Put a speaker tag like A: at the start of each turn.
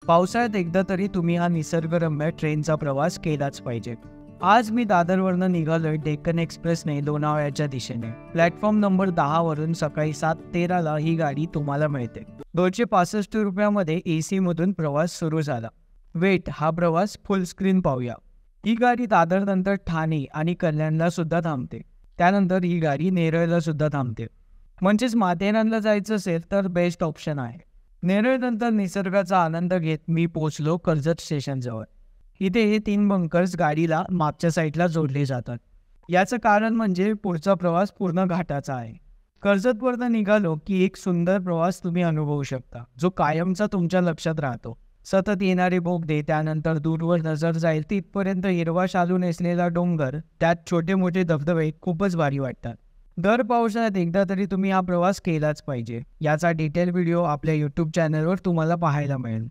A: पावसाळ्यात एकदा तरी तुम्ही हा निसर्गरम्य ट्रेनचा प्रवास केलाच पाहिजे. आज मी दादरवरनं निघालोय डेक्कन एक्सप्रेसने लोणावळ्याच्या दिशेने. प्लॅटफॉर्म नंबर 10 वरून सकाळी 7:13 ही गाडी तुम्हाला मिळते. 265 रुपयामध्ये AC मधून प्रवास सुरू झाला. वेट हा प्रवास फुल स्क्रीन पाहूया. ही गाडी दादर नंतर ठाणे आणि कल्याणला सुद्धा थांबते. त्यानंतर ही गाडी नेरळला सुद्धा थांबते. म्हणजेच माथेरानला जायचं असेल तर बेस्ट ऑप्शन आहे. नेरळनंतर निसर्गाचा आनंद घेत मी पोहोचलो कर्जत स्टेशनजवळ. इथे हे 3 बंकर्स गाडीला मागच्या साईडला जोडले जातात. याचं कारण म्हणजे पुढचा प्रवास पूर्ण घाटाचा आहे. कर्जतवरनं निघालो की एक सुंदर प्रवास तुम्ही अनुभवू शकता, जो कायमचा तुमच्या लक्षात राहतो. सतत येणारे बोगदे, त्यानंतर दूरवर नजर जाईल तिथपर्यंत हिरवा शालू नेसलेला डोंगर, त्यात छोटे मोठे धबधबे खूपच भारी वाटतात. दर पावसाळ्यात एकदा तरी तुम्ही हा प्रवास केलाच पाहिजे. याचा डिटेल व्हिडिओ आपल्या YouTube चॅनलवर तुम्हाला पाहायला मिळेल.